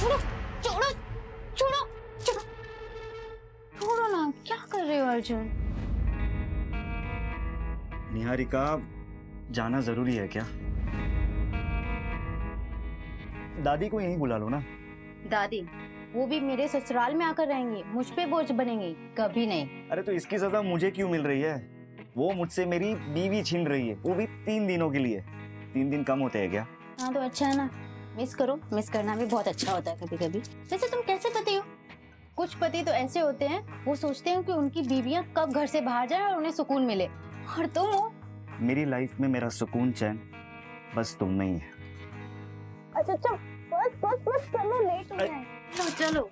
छोड़ो छोड़ो छोड़ो छोड़ो छोड़ो ना, क्या कर रहे हो अर्जुन? निहारिका, जाना जरूरी है क्या? दादी को यहीं बुला लो ना। दादी वो भी मेरे ससुराल में आकर रहेंगी, मुझ पे बोझ बनेंगी? कभी नहीं। अरे तो इसकी सजा मुझे क्यों मिल रही है? वो मुझसे मेरी बीवी छीन रही है, वो भी 3 दिनों के लिए। 3 दिन कम होते हैं क्या? हाँ तो अच्छा है ना, मिस करो। मिस करना भी बहुत अच्छा होता है कभी कभी। वैसे तुम कैसे पति हो? कुछ पति तो ऐसे होते हैं, वो सोचते हैं कि उनकी बीवियां कब घर से बाहर जाए और उन्हें सुकून मिले। और तुम हो? मेरी लाइफ में मेरा सुकून चैन बस तुम में ही है। अच्छा अच्छा, बस बस बस चलो, लेट हो गए। चलो चलो।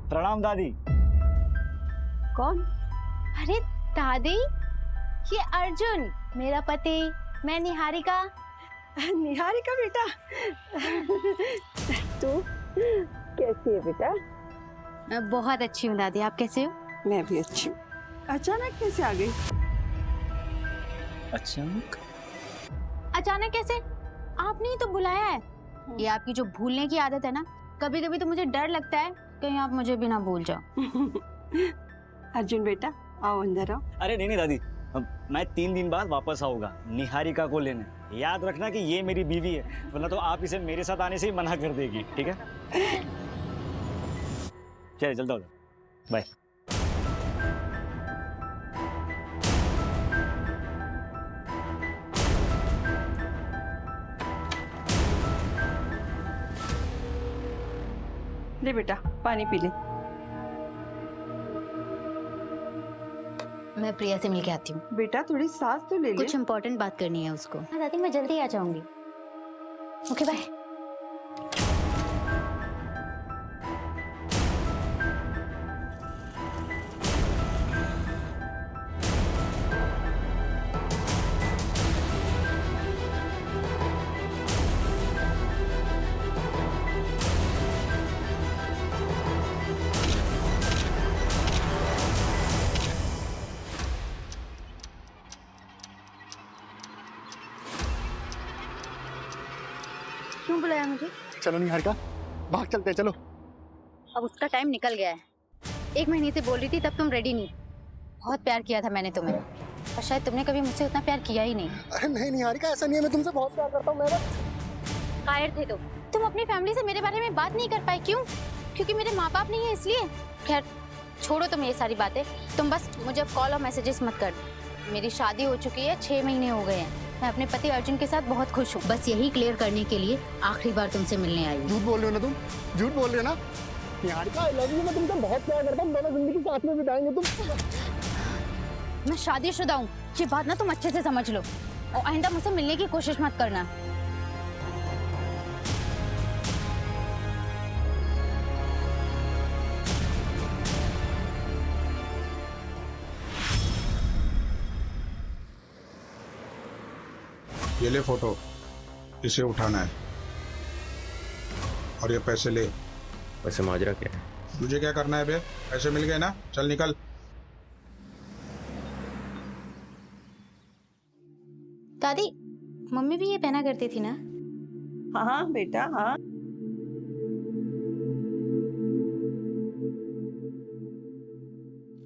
प्रणाम दादी। कौन? अरे दादी, ये अर्जुन मेरा पति, मैं निहारिका। निहारिका बेटा, तू कैसी है बेटा? मैं बहुत अच्छी हूँ दादी, आप कैसे हो? मैं भी अच्छी हूँ। अचानक कैसे आ गई? अचानक? अचानक कैसे? आपने ही तो बुलाया है। ये आपकी जो भूलने की आदत है ना, कभी कभी तो मुझे डर लगता है कहीं आप मुझे भी ना भूल जाओ। अर्जुन बेटा, आओ अंदर आओ। अरे नहीं नहीं दादी, मैं 3 दिन बाद वापस आऊंगा निहारिका को लेने। याद रखना कि ये मेरी बीवी है, वरना तो आप इसे मेरे साथ आने से ही मना कर देगी, ठीक है? चलिए जल्दी हो, बाय। ले बेटा, पानी पी ले। मैं प्रिया से मिलके आती हूँ। बेटा थोड़ी सांस तो ले ले। कुछ इम्पोर्टेंट बात करनी है उसको। हाँ दादी, मैं जल्दी आ जाऊंगी। Okay bye. क्यों बुलाया मुझे? चलो निहारिका, भाग चलते हैं, चलो। अब उसका टाइम निकल गया है। 1 महीने से बोल रही थी, तब तुम रेडी नहीं। बहुत प्यार किया था मैंने तुम्हें, और शायद तुमने कभी मुझसे उतना प्यार किया ही नहीं। अरे नहीं निहारिका, ऐसा नहीं है, मैं तुमसे बहुत प्यार करता हूँ। मैं कायर थे तुम अपनी फैमिली से मेरे बारे में बात नहीं कर पाए। क्यों? क्योंकि मेरे माँ बाप नहीं है इसलिए? खैर छोड़ो तुम ये सारी बातें। तुम बस मुझे कॉल और मैसेजेस मत कर। मेरी शादी हो चुकी है, 6 महीने हो गए हैं। मैं अपने पति अर्जुन के साथ बहुत खुश हूँ। बस यही क्लियर करने के लिए आखिरी बार तुमसे मिलने आई हूँ। झूठ बोल रहे हो ना तुम, झूठ बोल रहे हो ना निहारिका। आई लव यू, मैं तुमसे बहुत प्यार करता हूँ। दोनों जिंदगी साथ में बिताएंगे तुम। मैं शादीशुदा हूँ, ये बात ना तुम अच्छे से समझ लो, और आइंदा मुझसे मिलने की कोशिश मत करना। ये ले फोटो, इसे उठाना है और ये पैसे ले। वैसे माजरा क्या है? तुझे क्या करना है बे? पैसे मिल गए ना, चल निकल। दादी, मम्मी भी ये पहना करती थी ना? हाँ बेटा, हाँ।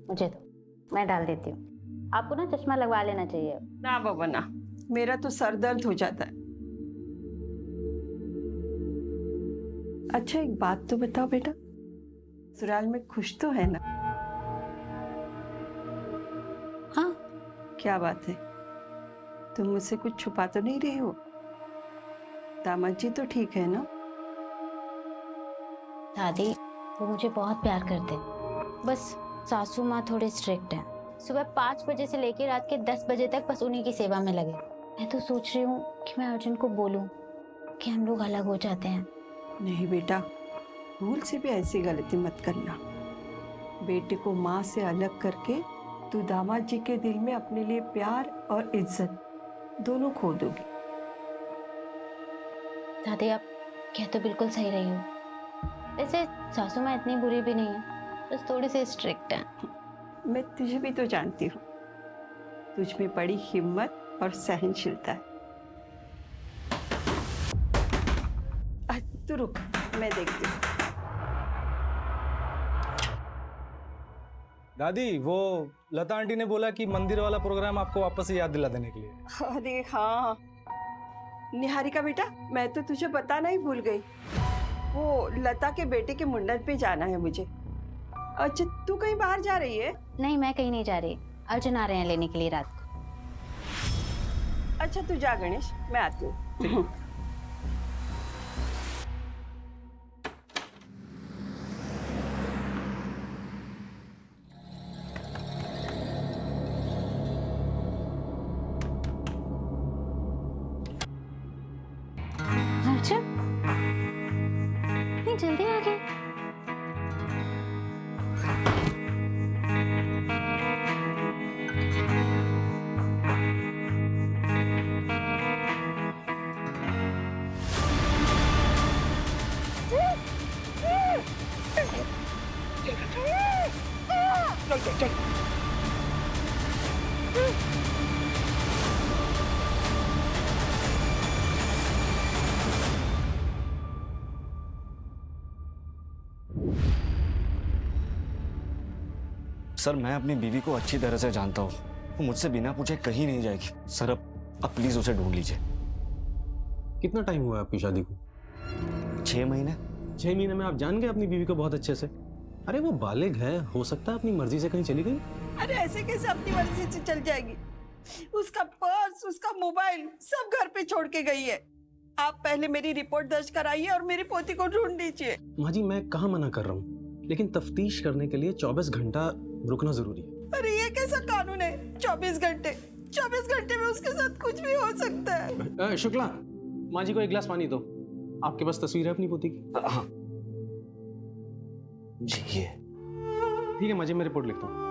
मुझे तो मैं डाल देती हूँ। आपको ना चश्मा लगवा लेना चाहिए। ना बाबा ना, मेरा तो सर दर्द हो जाता है। अच्छा एक बात तो बताओ बेटा, ससुराल में खुश तो है ना? हाँ। क्या बात है, तुम मुझसे कुछ छुपा तो नहीं रही हो? दामाद जी तो ठीक है ना? दादी वो मुझे बहुत प्यार करते हैं, बस सासू माँ थोड़े स्ट्रिक्ट हैं। सुबह 5 बजे से लेकर रात के 10 बजे तक बस उन्हीं की सेवा में लगे। मैं तो सोच रही हूँ कि मैं अर्जुन को बोलूँ कि हम लोग अलग हो जाते हैं। नहीं बेटा, भूल से भी ऐसी गलती मत करना। बेटे को माँ से अलग करके तू दामाद जी के दिल में अपने लिए प्यार और इज्जत दोनों खो दोगी। दादी आप कह तो बिल्कुल सही रही हो। वैसे सासू माँ इतनी बुरी भी नहीं है, बस थोड़ी सी स्ट्रिक्ट है। मैं तुझे भी तो जानती हूँ, तुझ में बड़ी हिम्मत और सहनशीलता है। तू रुक, मैं देखती हूँ। दादी, वो लता आंटी ने बोला कि मंदिर वाला प्रोग्राम आपको वापस से याद दिला देने के लिए। अरे हाँ निहारिका बेटा, मैं तो तुझे बताना ही भूल गई। वो लता के बेटे के मुंडन पे जाना है मुझे। अच्छा तू कहीं बाहर जा रही है? नहीं, मैं कहीं नहीं जा रही। अर्जुन आ रहे हैं लेने के लिए रात को। अच्छा तू जा गणेश, मैं आती हूँ। अर्जुन इतनी जल्दी आ गए? सर मैं अपनी बीवी को अच्छी तरह से जानता हूँ, वो मुझसे बिना पूछे कहीं नहीं जाएगी। सर अब प्लीज उसे ढूंढ लीजिए। कितना टाइम हुआ आपकी शादी को? 6 महीने। 6 महीने में आप जान गए अपनी बीवी को बहुत अच्छे से? अरे वो बालिग है, हो सकता है अपनी मर्जी से कहीं चली गई। अरे ऐसे कैसे अपनी मर्जी से चल जाएगी? उसका पर्स, उसका मोबाइल सब घर पे छोड़ के गई है। आप पहले मेरी रिपोर्ट दर्ज कराइए और मेरी पोती को ढूंढ लीजिए। माँ जी मैं कहाँ मना कर रहा हूँ, लेकिन तफ्तीश करने के लिए 24 घंटा रुकना जरूरी है। अरे ये कैसा कानून है? 24 घंटे? 24 घंटे में उसके साथ कुछ भी हो सकता है। शुक्ला, माँ जी को एक गिलास पानी दो। आपके पास तस्वीर है अपनी पोती की? हाँ जी ये। ठीक है माँ जी, मैं रिपोर्ट लिखता हूँ।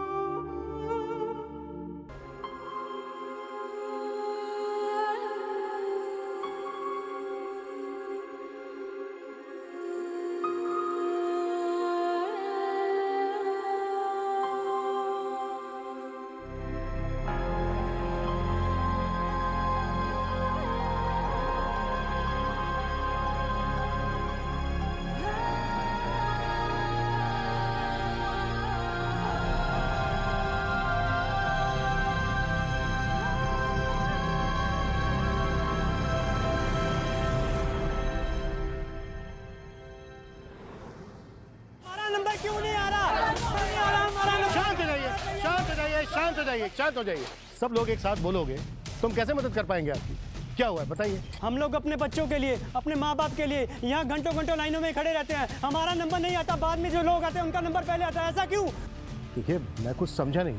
शांत हो जाइए। सब लोग एक साथ बोलोगे तुम कैसे मदद कर पाएंगे आपकी? क्या हुआ है बताइए। हम लोग अपने बच्चों के लिए, अपने माँ बाप के लिए यहाँ घंटों घंटों लाइनों में खड़े रहते हैं। हमारा नंबर नहीं आता, बाद में जो लोग आते हैं उनका नंबर पहले आता है। ऐसा क्यों? देखिए मैं कुछ समझा नहीं,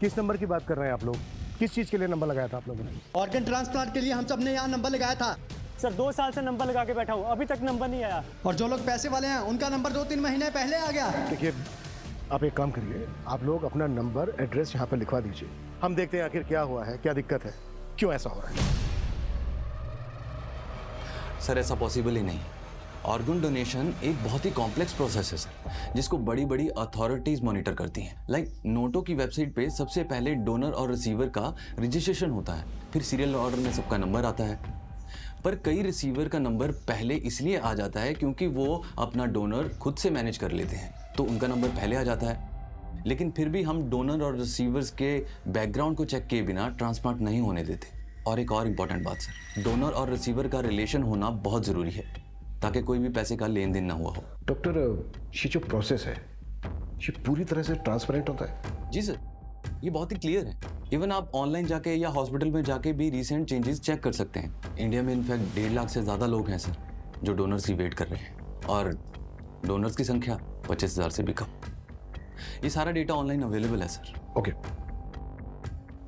किस नंबर की बात कर रहे हैं आप लोग? किस चीज के लिए नंबर लगाया था आप लोगों ने? ऑर्गन ट्रांसप्लांट के लिए हम सब ने यहाँ नंबर लगाया था सर। 2 साल से नंबर लगा के बैठा हूँ, अभी तक नंबर नहीं आया। और जो लोग पैसे वाले हैं उनका नंबर 2-3 महीने पहले आ गया। देखिए आप एक काम करिए, आप लोग अपना नंबर एड्रेस यहाँ पर लिखवा दीजिए। हम देखते हैं आखिर क्या हुआ है, क्या दिक्कत है, क्यों ऐसा हो रहा है। सर ऐसा पॉसिबल ही नहीं। ऑर्गन डोनेशन एक बहुत ही कॉम्प्लेक्स प्रोसेस है सर, जिसको बड़ी बड़ी अथॉरिटीज मॉनिटर करती हैं। लाइक नोटो की वेबसाइट पे सबसे पहले डोनर और रिसीवर का रजिस्ट्रेशन होता है, फिर सीरियल ऑर्डर में सबका नंबर आता है। पर कई रिसीवर का नंबर पहले इसलिए आ जाता है क्योंकि वो अपना डोनर खुद से मैनेज कर लेते हैं, तो उनका नंबर पहले आ जाता है। लेकिन फिर भी हम डोनर और रिसीवर्स के बैकग्राउंड को चेक किए बिना ट्रांसप्लांट नहीं होने देते। और एक और इम्पॉर्टेंट बात सर, डोनर और रिसीवर का रिलेशन होना बहुत ज़रूरी है ताकि कोई भी पैसे का लेन देन ना हुआ हो। डॉक्टर ये जो प्रोसेस है ये पूरी तरह से ट्रांसपेरेंट होता है? जी सर, ये बहुत ही क्लियर है। इवन आप ऑनलाइन जाके या हॉस्पिटल में जाके भी रिसेंट चेंजेस चेक कर सकते हैं। इंडिया में इनफैक्ट 1.5 लाख से ज़्यादा लोग हैं सर जो डोनर्स की वेट कर रहे हैं, और डोनर्स की संख्या 25,000 से भी कम। ये सारा डेटा ऑनलाइन अवेलेबल है सर। ओके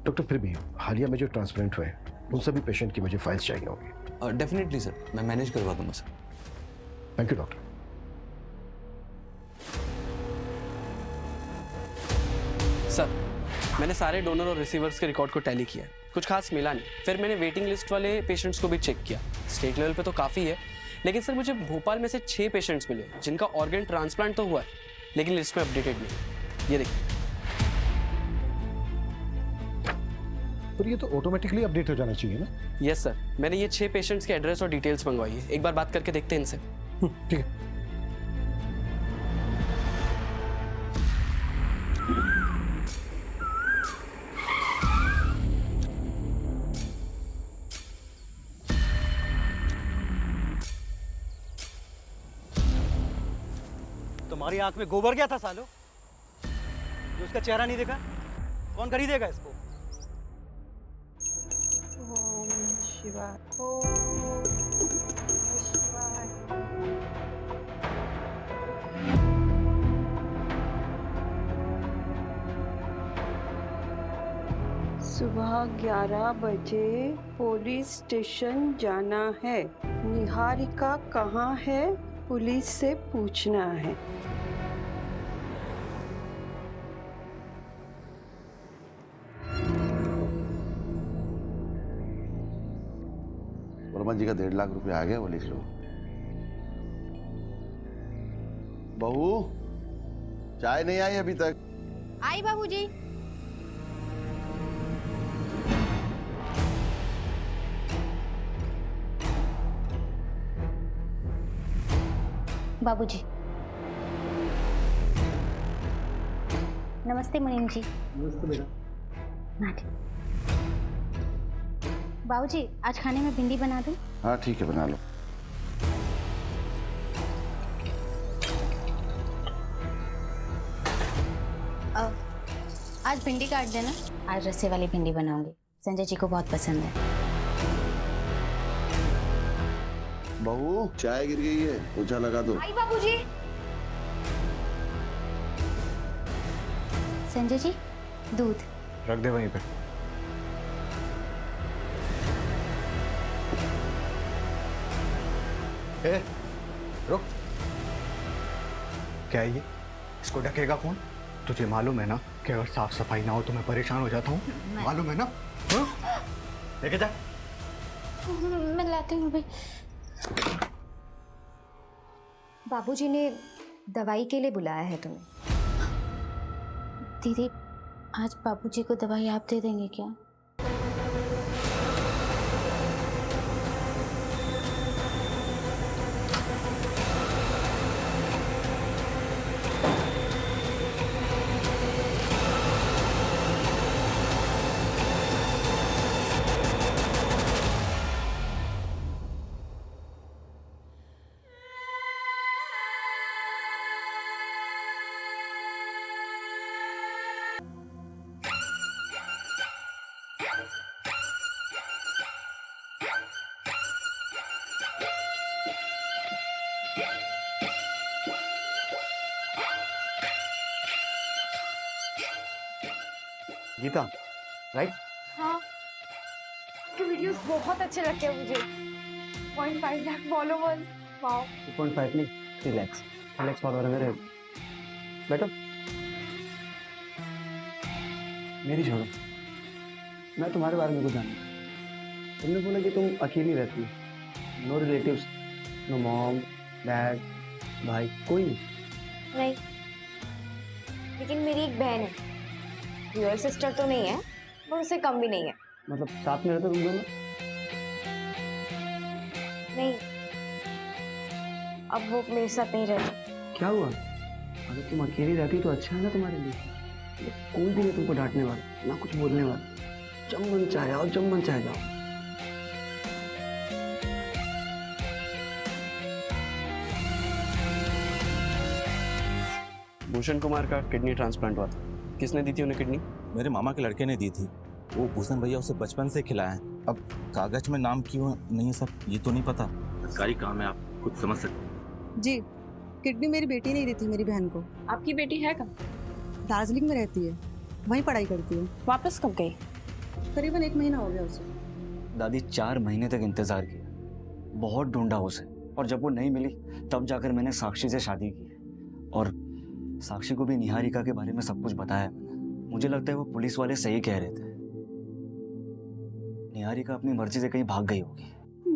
डॉक्टर, फिर भी हालिया में जो ट्रांसप्लांट हुए उन सभी पेशेंट की मुझे फाइल्स चाहिए होंगी। डेफिनेटली सर, मैं मैनेज करवा दूंगा sir. Thank you doctor. Sir मैंने सारे डोनर और रिसीवर्स के रिकॉर्ड को टैली किया है, कुछ खास मिला नहीं। फिर मैंने वेटिंग लिस्ट वाले पेशेंट्स को भी चेक किया। स्टेट लेवल पे तो काफ़ी है, लेकिन सर मुझे भोपाल में से 6 पेशेंट्स मिले जिनका ऑर्गन ट्रांसप्लांट तो हुआ है, लेकिन लिस्ट में अपडेटेड नहीं। ये देखिए। पर ये तो ऑटोमेटिकली अपडेट हो जाना चाहिए ना। यस सर, मैंने ये 6 पेशेंट्स के एड्रेस और डिटेल्स मंगवाई है। एक बार बात करके देखते हैं इनसे। ठीक है। तुम्हारी आंख में गोबर गया था सालो, जो उसका चेहरा नहीं देखा? कौन खरीदेगा इसको? ओम शिवाय, ओम शिवाय। सुबह 11 बजे पुलिस स्टेशन जाना है। निहारिका कहाँ है? पुलिस से पूछना है। वर्मा जी का 1.5 लाख रुपए आ गया, वो लिख लो। बहू, चाय नहीं आई अभी तक? आई बाबूजी। बाबूजी नमस्ते मुनीम जी। नमस्ते बेटा। बाबूजी आज खाने में भिंडी बना दूं? हाँ ठीक है, बना लो। आज भिंडी काट देना। आज रस्से वाली भिंडी बनाऊंगी, संजय जी को बहुत पसंद है। बहू, चाय गिर गई है, पोछा लगा दो। आई बाबूजी। संजय जी दूध रख दे वहीं पे। ए, रुक। क्या है ये? इसको ढकेगा कौन? तुझे मालूम है ना कि अगर साफ सफाई ना हो तो मैं परेशान हो जाता हूँ, मालूम है ना? लेके जा। मैं लाती हूँ भाई। बाबूजी ने दवाई के लिए बुलाया है तुम्हें। दीदी आज बाबूजी को दवाई आप दे देंगे क्या? गीता, राइट? हाँ, आपके वीडियोस बहुत अच्छे लगते हैं मुझे। 0.5 लाख फॉलोवर्स, वाओ। 2.5 नहीं, 3 लाख फॉलोअर है मेरे। बैठो। मेरी छोड़ो, मैं तुम्हारे बारे में कुछ जानता। तुमने बोला कि तुम अकेली रहती हो, no relatives, no mom, dad, भाई, कोई नहीं, लेकिन मेरी एक बहन है। रियल सिस्टर तो नहीं है, पर उससे कम भी नहीं है। मतलब साथ में रहते तुम दोनों? नहीं, अब वो मेरे साथ नहीं रहती। क्या हुआ? अगर तुम अकेली रहती तो अच्छा है ना तुम्हारे लिए। कोई भी नहीं तुमको डांटने वाला, ना कुछ बोलने वाला। जब मन चाहे आओ, जब मन चाहे जाओ। भूषण कुमार का किडनी ट्रांसप्लांट हुआ था। किसने दी थी उन्हें किडनी? मेरे मामा के लड़के ने दी थी। वो भूषण भैया उसे बचपन से खिलाए हैं। अब कागज में नाम क्यों नहीं है सब ये तो नहीं पता। सरकारी काम है, आप खुद समझ सकते हैं। जी, किडनी मेरी बेटी ने दी थी मेरी बहन को। आपकी बेटी है कहाँ? दार्जिलिंग में रहती है, वहीं पढ़ाई करती है। वापस कब गई? करीबन 1 महीना हो गया उसे। दादी 4 महीने तक इंतजार किया, बहुत ढूंढा उसे, और जब वो नहीं मिली तब जाकर मैंने साक्षी से शादी की। और साक्षी को भी निहारिका के बारे में सब कुछ बताया मैंने। मुझे लगता है वो पुलिस वाले सही कह रहे थे, निहारिका अपनी मर्जी से कहीं भाग गई होगी।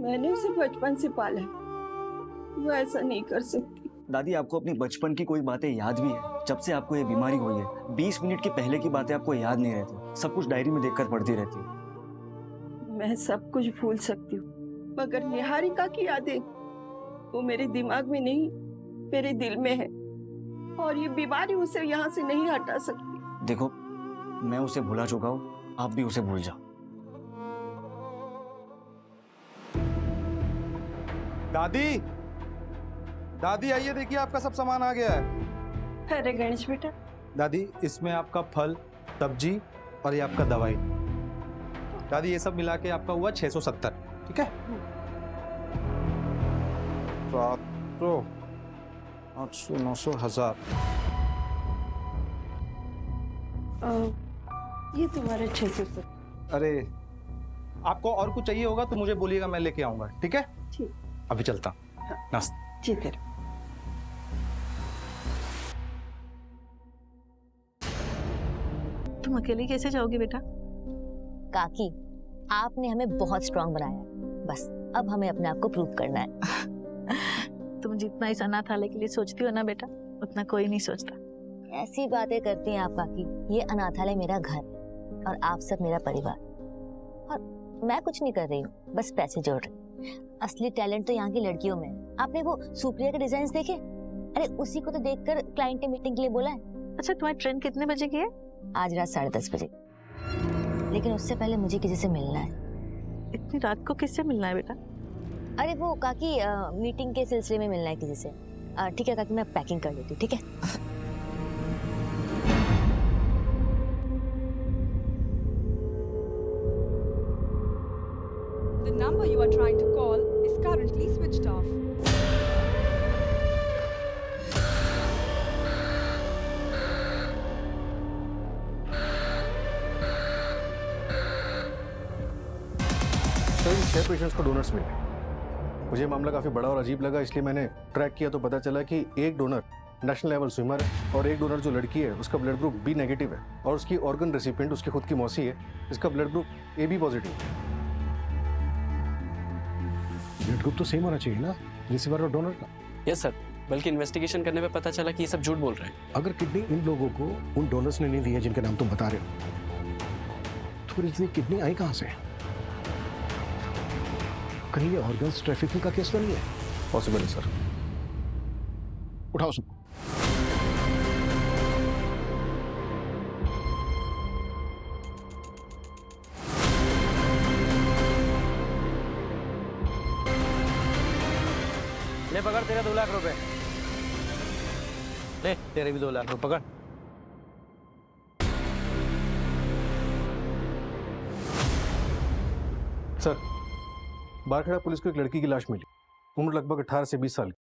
मैंने उसे बचपन से पाला है, वो ऐसा नहीं कर सकती। दादी, आपको अपनी बचपन की कोई बातें याद भी है? जब से आपको ये बीमारी हुई है 20 मिनट की पहले की बातें आपको याद नहीं रहती, सब कुछ डायरी में देखकर पढ़ती रहती हूँ। मैं सब कुछ भूल सकती हूँ, मगर निहारिका की यादें वो मेरे दिमाग में नहीं, मेरे दिल में है, और ये बीमारी उसे यहाँ से नहीं हटा सकती। देखो, मैं उसे भुला चुका हूँ, आप भी उसे भूल जाओ। दादी, दादी आइए, देखिए आपका सब सामान आ गया है। अरे गणेश बेटा। दादी, इसमें आपका फल, सब्जी और ये आपका दवाई। दादी, ये सब मिला के आपका हुआ 670, ठीक है? 700, 800, 900, 1000। ये तुम्हारा 600। अरे, आपको और कुछ चाहिए होगा तो मुझे बोलिएगा, मैं लेके आऊंगा, ठीक है? ठीक। अभी चलता हूँ। नाश्ता। जी कर। तुम अकेले कैसे जाओगी बेटा? काकी, आपने हमें बहुत स्ट्रांग बनाया, बस अब हमें अपने आप को प्रूव करना है। तुम जितना इस अनाथालय के लिए सोचती हो ना बेटा, उतना कोई नहीं सोचता। ऐसी बातें करती हैं आप काकी। ये अनाथालय मेरा घर और आप सब मेरा परिवार, और मैं कुछ नहीं कर रही हूँ, बस पैसे जोड़ रही हूँ। असली टैलेंट तो यहाँ की लड़कियों में है। आपने वो सुप्रिया के डिजाइन देखे? अरे उसी को तो देखकर क्लाइंट ने मीटिंग के लिए बोला है। अच्छा, तुम्हारी ट्रेन कितने बजे की है? आज रात 10:30 बजे, लेकिन उससे पहले मुझे किसी से मिलना है। इतनी रात को किससे मिलना है बेटा? अरे वो काकी, मीटिंग के सिलसिले में मिलना है किसी से। ठीक है काकी, मैं पैकिंग कर लेती हूँ, ठीक है? The number you are trying to call is currently switched off. तो इन 6 पेशेंट्स को डोनर्स मिले। मुझे मामला काफ़ी बड़ा और अजीब लगा, इसलिए मैंने ट्रैक किया तो पता चला कि एक डोनर नेशनल लेवल स्विमर है और एक डोनर जो लड़की है उसका ब्लड ग्रुप बी नेगेटिव है, और उसकी ऑर्गन रेसिपिएंट उसकी खुद की मौसी है, इसका blood group A B positive है। ब्लड ग्रुप तो सेम होना चाहिए ना रिसीवर और डोनर का? यस सर, बल्कि इन्वेस्टिगेशन करने पे पता चला कि ये सब झूठ बोल रहे हैं। अगर किडनी इन लोगों को उन डोनर्स ने नहीं दी है जिनके नाम तुम बता रहे हो, तो फिर इतनी किडनी आई कहाँ से? कहीं ये ऑर्गन्स ट्रैफिकिंग का केस तो नहीं है? पॉसिबल है सर। उठाओ सबको। ले पकड़, तेरे 2 लाख रुपए। ले, तेरे भी 2 लाख रुपए पकड़। सर, बारखेड़ा पुलिस को एक लड़की की लाश मिली, उम्र लगभग 18 से 20 साल की,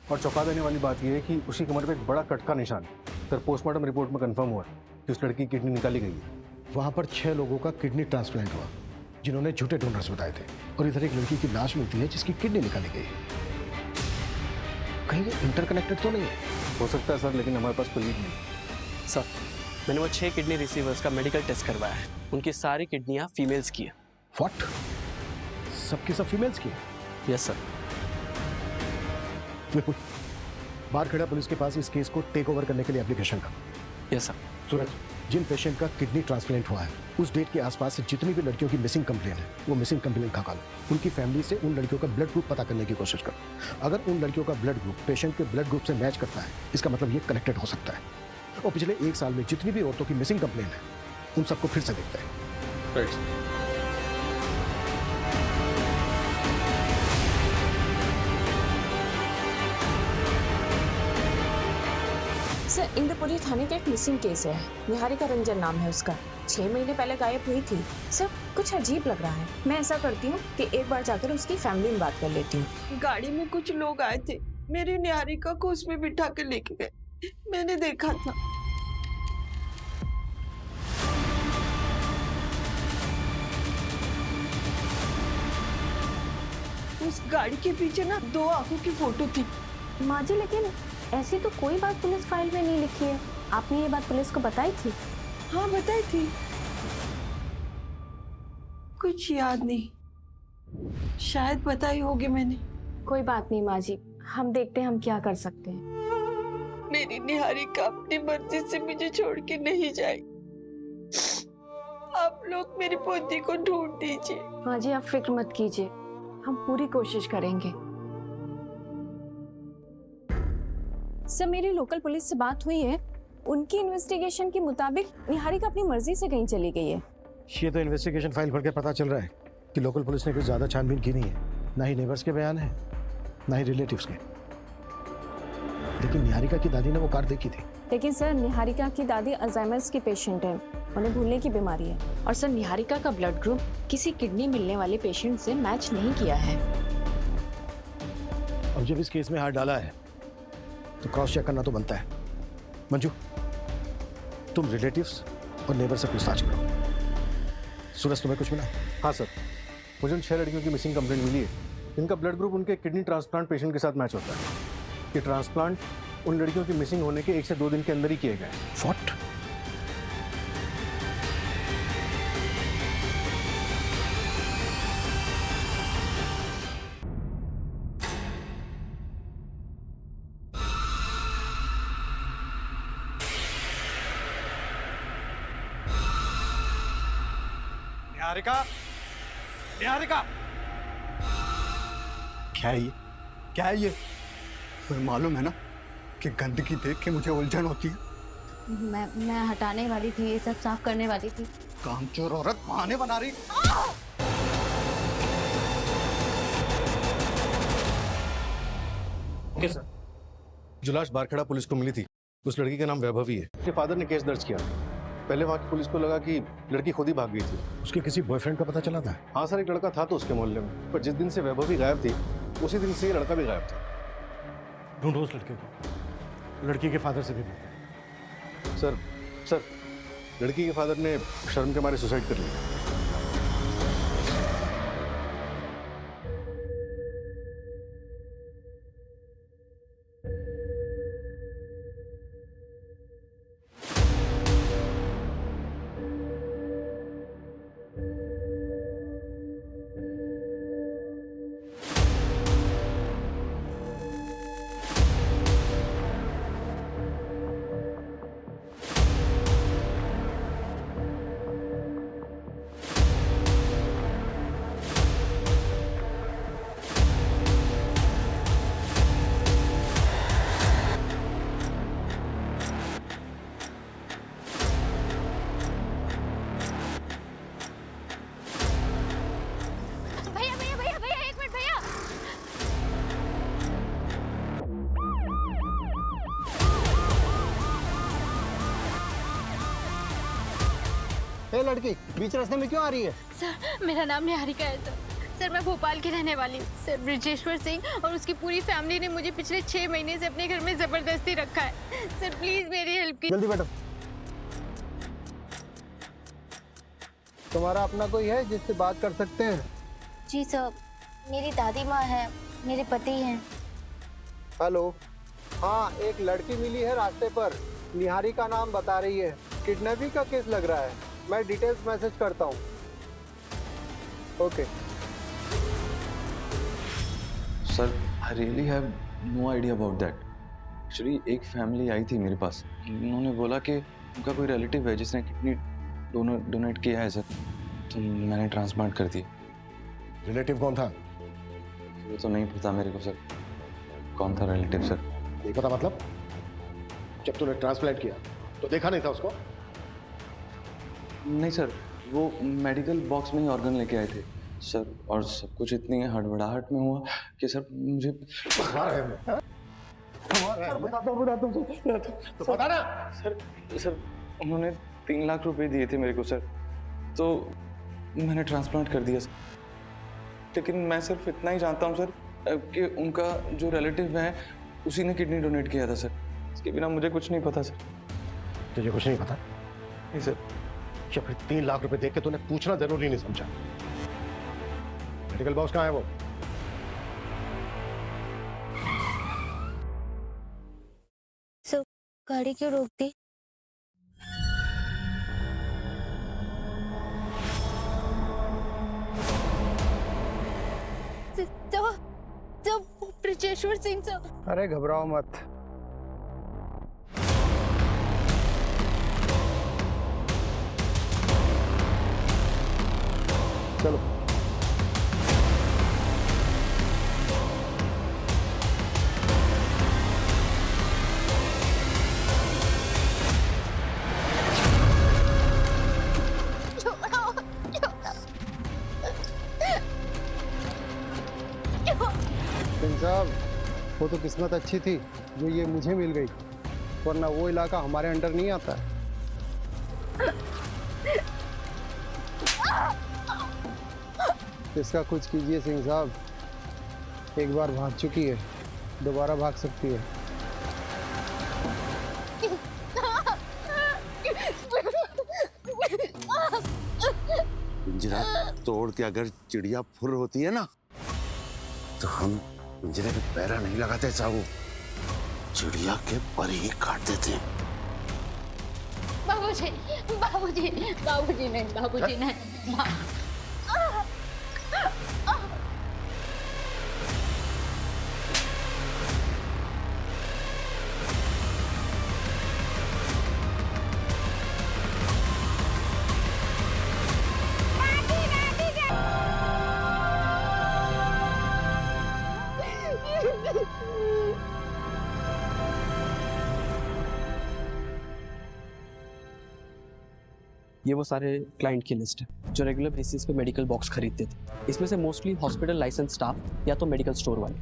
और चौंका देने वाली बात यह है कि उसकी कमर पे एक बड़ा कट का निशान है। सर, पोस्टमार्टम रिपोर्ट में कंफर्म हुआ कि उस लड़की की किडनी निकाली गई है। वहाँ पर 6 लोगों का किडनी ट्रांसप्लांट हुआ जिन्होंने झूठे डोनर्स बताए थे, और इधर एक लड़की की लाश मिलती है जिसकी किडनी निकाली गई है। कहीं ये इंटरकनेक्टेड तो नहीं है? हो सकता है सर, लेकिन हमारे पास कोई लीड नहीं। सर, मैंने वो 6 किडनी रिसीवर्स का मेडिकल टेस्ट करवाया है, उनकी सारी किडनियाँ फीमेल्स की है। व्हाट? सबकी सब फीमेल्स की? Yes sir. बारखेड़ा पुलिस के पास इस केस को टेक ओवर करने के लिए एप्लीकेशन का। Yes sir. सूरज, जिन पेशेंट का किडनी ट्रांसप्लांट हुआ है उस डेट के आसपास से जितनी भी लड़कियों की मिसिंग कंप्लेन है वो मिसिंग कंप्लेन खा लो। उनकी फैमिली से उन लड़कियों का ब्लड ग्रुप पता करने की कोशिश करो। अगर उन लड़कियों का ब्लड ग्रुप पेशेंट के ब्लड ग्रुप से मैच करता है, इसका मतलब ये कनेक्टेड हो सकता है। और पिछले 1 साल में जितनी भी औरतों की मिसिंग कंप्लेन है उन सबको फिर से देखते हैं। सर, इंद्रपुरी थाने का एक मिसिंग केस है। निहारिका रंजन नाम है उसका, 6 महीने पहले गायब हुई थी। सर, कुछ अजीब लग रहा है। मैं ऐसा करती हूँ कि एक बार जाकर उसकी फैमिली में बात कर लेती हूँ। गाड़ी में कुछ लोग आए थे, मेरी निहारिका को उसमें बिठा के लेके गए, मैंने देखा था। उस गाड़ी के पीछे ना 2 आंखों की फोटो थी। माँ जी, लेकिन ऐसी तो कोई बात पुलिस फाइल में नहीं लिखी है। आपने ये बात पुलिस को बताई थी? हाँ बताई थी, कुछ याद नहीं, शायद बताई होगी मैंने। कोई बात नहीं माँ जी, हम देखते हैं हम क्या कर सकते हैं। मेरी निहारिका अपनी मर्जी से मुझे छोड़ के नहीं जाएगी। आप लोग मेरी पोती को ढूंढ दीजिए। माँ जी आप फिक्र मत कीजिए, हम पूरी कोशिश करेंगे। सर मेरी लोकल पुलिस से बात हुई है, उनकी इन्वेस्टिगेशन के मुताबिक निहारिका अपनी मर्जी से कहीं चली गई है। ये तो इन्वेस्टिगेशन फाइल पढ़ के पता चल रहा है कि लोकल पुलिस ने कुछ ज़्यादा छानबीन की नहीं है, ना ही नेबर्स के बयान है, ना ही रिलेटिव्स के। लेकिन निहारिका की दादी ने वो कार देखी थी। लेकिन सर निहारिका की दादी अल्जाइमर्स की पेशेंट है, उन्हें भूलने की बीमारी है। और सर निहारिका का ब्लड ग्रुप किसी किडनी मिलने वाले पेशेंट से मैच नहीं किया है। अब जब इस केस में हाथ डाला है तो क्रॉस चेक करना तो बनता है। मंजू, तुम रिलेटिव्स और नेबर से पूछताछ करो। सूरज, तुम्हें कुछ मिला? हाँ सर, मुझे उन 6 लड़कियों की मिसिंग कंप्लेंट मिली है। इनका ब्लड ग्रुप उनके किडनी ट्रांसप्लांट पेशेंट के साथ मैच होता है। ये ट्रांसप्लांट उन लड़कियों की मिसिंग होने के 1 से 2 दिन के अंदर ही किए गए। व्हाट? निहारिका, निहारिका, क्या है ये? क्या है ये? तुम्हें मालूम है ना कि गंदगी देख के मुझे उलझन होती है। मैं हटाने वाली थी, ये सब साफ करने वाली थी। कामचोर औरत बहाने बना रही। Okay sir. जो लाश बारखेड़ा पुलिस को मिली थी उस लड़की का नाम वैभवी है। उसके फादर ने केस दर्ज किया। पहले वहाँ की पुलिस को लगा कि लड़की खुद ही भाग गई थी। उसके किसी बॉयफ्रेंड का पता चला था? हाँ सर, एक लड़का था तो उसके मोहल्ले में, पर जिस दिन से वैभवी गायब थी उसी दिन से ये लड़का भी गायब था। ढूंढो उस लड़के को, लड़की के फादर से भी मिलते हैं। सर, लड़की के फादर ने शर्म के मारे सुसाइड कर लिया। लड़की बीच रास्ते में क्यों आ रही है? सर मेरा नाम निहारिका है सर, मैं भोपाल की रहने वाली हूँ। सर ब्रिजेश्वर सिंह और उसकी पूरी फैमिली ने मुझे पिछले 6 महीने से अपने घर में जबरदस्ती रखा है। सर प्लीज मेरी हेल्प कीजिए। जल्दी बैठो। तुम्हारा अपना कोई है जिससे बात कर सकते हैं? जी सर, मेरी दादी माँ है, मेरे पति हैं। हेलो, हाँ एक लड़की मिली है रास्ते पर, निहारिका नाम बता रही है। किडनैपिंग का केस लग रहा है, मैं डिटेल्स मैसेज करता हूँ। Okay sir, I really have no idea about that. Actually एक फैमिली आई थी मेरे पास, उन्होंने बोला कि उनका कोई रिलेटिव है जिसने किडनी डोनेट किया है सर, तो मैंने ट्रांसप्लांट कर दिया। रिलेटिव कौन था? वो तो नहीं पता मेरे को सर, कौन था रिलेटिव सर। नहीं पता मतलब? जब तूने ट्रांसप्लांट किया तो देखा नहीं था उसको? नहीं सर, वो मेडिकल बॉक्स में ही ऑर्गन लेके आए थे सर, और सब कुछ इतनी हड़बड़ाहट में हुआ कि सर मुझे बता ना। सर उन्होंने 3 लाख रुपए दिए थे मेरे को सर, तो मैंने ट्रांसप्लांट कर दिया सर। लेकिन मैं सिर्फ इतना ही जानता हूँ सर कि उनका जो रिलेटिव है उसी ने किडनी डोनेट किया था सर, इसके बिना मुझे कुछ नहीं पता सर। तुझे कुछ नहीं पता? नहीं सर। या फिर 3 लाख रुपए देख के तूने पूछना जरूरी नहीं समझा? मेडिकल बॉक्स कहाँ है वो? सर गाड़ी क्यों रोक दी? जब ब्रजेश्वर सिंह सर। अरे घबराओ मत। चलो सिंह साहब, वो तो किस्मत अच्छी थी जो ये मुझे मिल गई, वरना वो इलाका हमारे अंडर नहीं आता है। इसका कुछ कीजिए सिंह साहब, एक बार भाग चुकी है, दोबारा भाग सकती है। पिंजरा तोड़ के अगर चिड़िया फुर होती है ना, तो हम पिंजरे में पैरा नहीं लगाते साहू, चिड़िया के पर ही काट देते। बाबूजी, बाबूजी, बाबूजी नहीं, बाबूजी नहीं। ये वो सारे क्लाइंट की लिस्ट है जो रेगुलर बेसिस पे मेडिकल बॉक्स खरीदते थे। इसमें से मोस्टली हॉस्पिटल लाइसेंस स्टाफ या तो मेडिकल स्टोर वाले।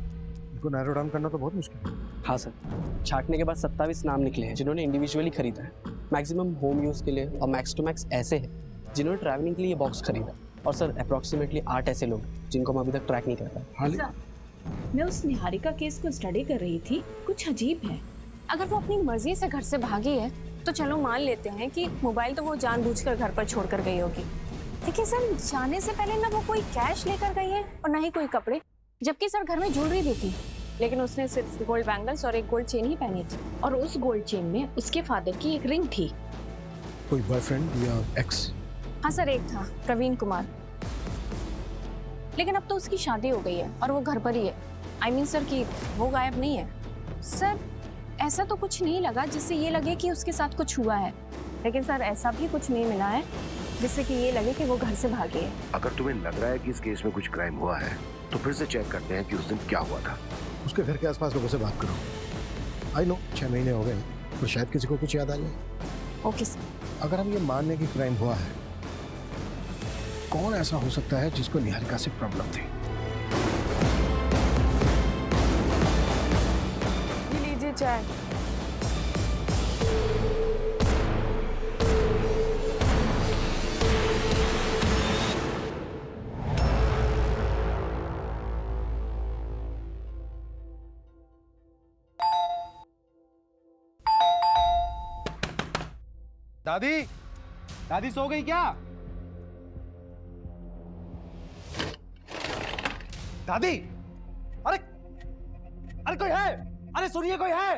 इनको नैरो डाउन करना तो बहुत मुश्किल है। हाँ सर, छाटने के बाद 27 नाम निकले हैं जिन्होंने इंडिविजुअली खरीदा है। मैक्सिमम होम यूज़ के लिए और मैक्स टू मैक्स ऐसे हैं जिन्होंने ट्रैवलिंग के लिए ये बॉक्स खरीदा। और सर अप्रॉक्सीमेटली 8 ऐसे लोग जिनको हम अभी तक ट्रैक नहीं कर पाए। मैं उस निहारिका केस को स्टडी कर रही थी, कुछ अजीब है। अगर वो अपनी मर्जी से घर से भागी है तो चलो मान लेते हैं कि मोबाइल तो वो जानबूझकर घर पर छोड़कर गई होगी, लेकिन सर जाने से पहले ना वो कोई कैश लेकर गई है और ना ही कोई कपड़े, जबकि सर घर में ज्वेलरी भी थी, लेकिन उसने सिर्फ गोल्ड बैंगल्स और एक गोल्ड चेन ही पहनी थी। और उस गोल्ड चेन में उसके फादर की एक रिंग थी। कोई बॉयफ्रेंड या एक्स? हाँ सर, एक था प्रवीण कुमार, लेकिन अब तो उसकी शादी हो गई है और वो घर पर ही है। आई मीन सर कि वो गायब नहीं है। सर ऐसा तो कुछ नहीं लगा जिससे ये लगे कि उसके साथ कुछ हुआ है, लेकिन सर ऐसा भी कुछ नहीं मिला है जिससे कि ये लगे कि वो घर से भागी है। अगर तुम्हें लग रहा है कि इस केस में कुछ क्राइम हुआ है, तो फिर से चेक करते हैं कि उस दिन क्या हुआ था। उसके घर के आसपास लोगों से बात करो। आई नो 6 महीने हो गए, तो शायद किसी को कुछ याद आ जाए। Okay sir. अगर हम ये मान लें कि क्राइम हुआ है, कौन ऐसा हो सकता है जिसको निहारिका से प्रॉब्लम थी? लीजिए चाय। दादी, दादी सो गई क्या? दादी, अरे अरे कोई है? अरे सुनिए, कोई है?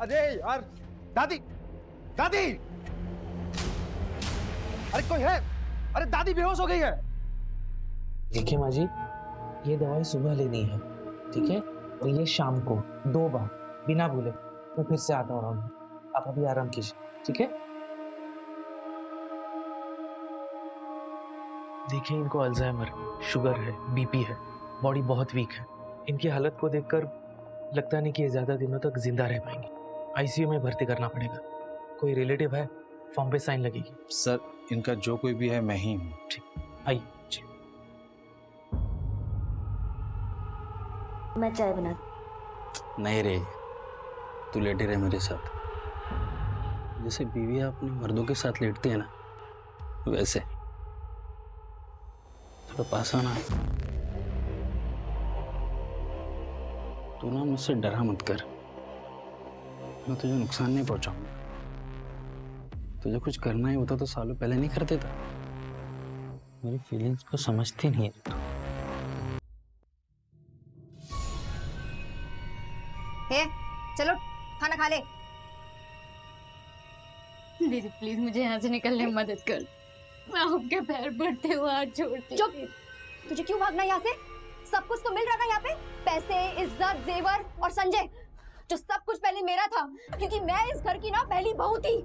अरे यार, दादी, दादी, अरे कोई है? अरे दादी बेहोश हो गई है। देखिए माँ जी, ये दवाई सुबह लेनी है, ठीक है? और ये शाम को 2 बार बिना भूले। मैं फिर से आता हूँ, आप अभी आराम कीजिए, ठीक है? देखिए, इनको अल्जाइमर, शुगर है, बीपी है, बॉडी बहुत वीक है। इनकी हालत को देखकर लगता नहीं कि ये ज़्यादा दिनों तक जिंदा रह पाएंगे। आईसीयू में भर्ती करना पड़ेगा। कोई रिलेटिव है? फॉर्म पे साइन लगेगी। सर, इनका जो कोई भी है मैं ही हूँ। ठीक, आइए जी। मैं चाय बना। नहीं रे, तू लेटे रहे मेरे साथ। जैसे बीवियाँ अपने मर्दों के साथ लेटती है ना, वैसे थोड़ा पास आना। तू ना मुझसे डरा मत कर, मैं तुझे नुकसान नहीं पहुंचाऊंगा। तुझे कुछ करना ही होता तो सालों पहले नहीं कर देता। मेरी फीलिंग्स को समझती नहीं है तू। चलो खाना खा ले। दीदी प्लीज मुझे यहाँ से निकलने में मदद कर। मैं आपके पैर पड़ते हुए हाथ छोड़ती। चुप! तुझे क्यों भागना यहाँ से? सब कुछ तो मिल रहा था यहाँ पे, पैसे, इज्जत, जेवर और संजय, जो सब कुछ पहले मेरा था, क्योंकि मैं इस घर की ना पहली बहू थी।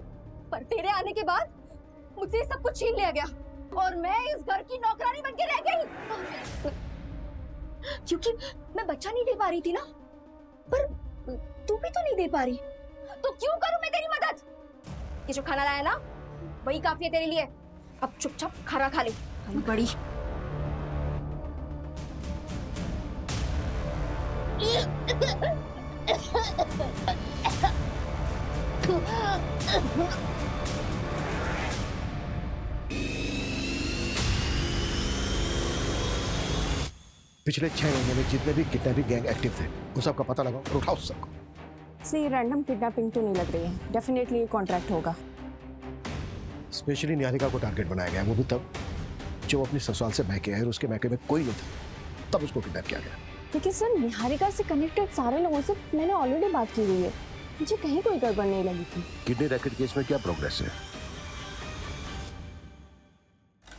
पर तेरे आने के बाद मुझसे सब कुछ छीन लिया गया और मैं इस घर की नौकरानी बन के रह गई, क्योंकि मैं बच्चा नहीं दे पा रही थी ना। पर तू भी तो नहीं दे पा रही, तो क्यों करूं मैं तेरी मदद? ये जो खाना लाया ना, वही काफी है तेरे लिए। अब चुपचाप खाना खा ले, बड़ी पिछले 6 महीने में जितने भी किडनैपिंग गैंग एक्टिव थे उन सबका पता लगाओ और उठाओ सबको। से ये रैंडम किडनैपिंग तो नहीं लग रही है, डेफिनेटली ये कॉन्ट्रैक्ट होगा। स्पेशली निहारिका को टारगेट बनाया गया, वो भी तब जब वो अपनी ससुराल से मैके आए और उसके मैके में कोई नहीं था, तब उसको किडनैप किया गया। लेकिन सर निहारिका से कनेक्टेड सारे लोगों से मैंने ऑलरेडी बात की हुई है, मुझे कहीं कोई गड़बड़ नहीं लगी थी। किडनी रैकेट केस में क्या प्रोग्रेस है?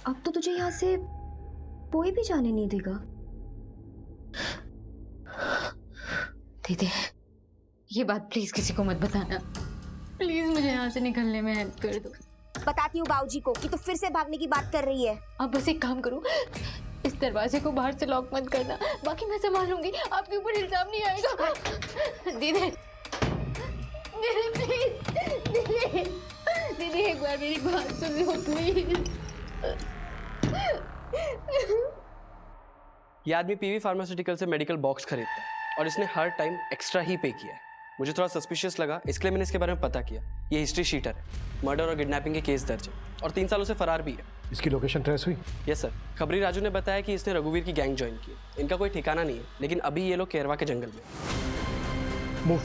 अब तो तुझे यहाँ से कोई भी जाने नहीं देगा। दीदी, ये बात प्लीज किसी को मत बताना, प्लीज मुझे यहाँ से निकलने में हेल्प कर दो। बताती हूँ बाबूजी को कि तू फिर से भागने की बात कर रही है। आप बस एक काम करो, इस दरवाजे को बाहर से लॉक मत करना, बाकी मैं संभाल लूंगी, आपके ऊपर इल्जाम नहीं आएगा। दीदी, दीदी प्लीज, दीदी, दीदी एक बार मेरी बात सुन लो प्लीज। ये आदमी पीवी फार्मास्यूटिकल से मेडिकल बॉक्स खरीदता है और इसने हर टाइम एक्स्ट्रा ही पे किया है। मुझे थोड़ा सस्पिशियस लगा, इसलिए मैंने इसके बारे में पता किया। ये हिस्ट्री शीटर है, मर्डर और किडनैपिंग के केस दर्ज है और 3 सालों से फरार भी है। इसकी लोकेशन ट्रेस हुई? यस सर, खबरी राजू ने बताया कि इसने रघुवीर की गैंग ज्वाइन की है। इनका कोई ठिकाना नहीं है, लेकिन अभी ये लोग केरवा के जंगल में। मूव,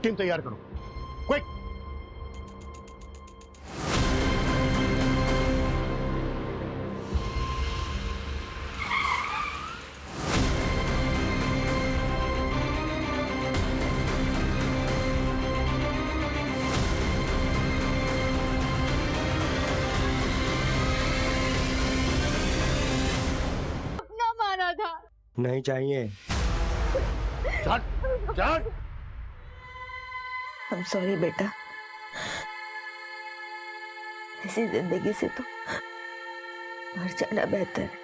टीम तैयार करो, क्विक। नहीं चाहिए। I'm sorry बेटा, ऐसी जिंदगी से तो मर जाना बेहतर है।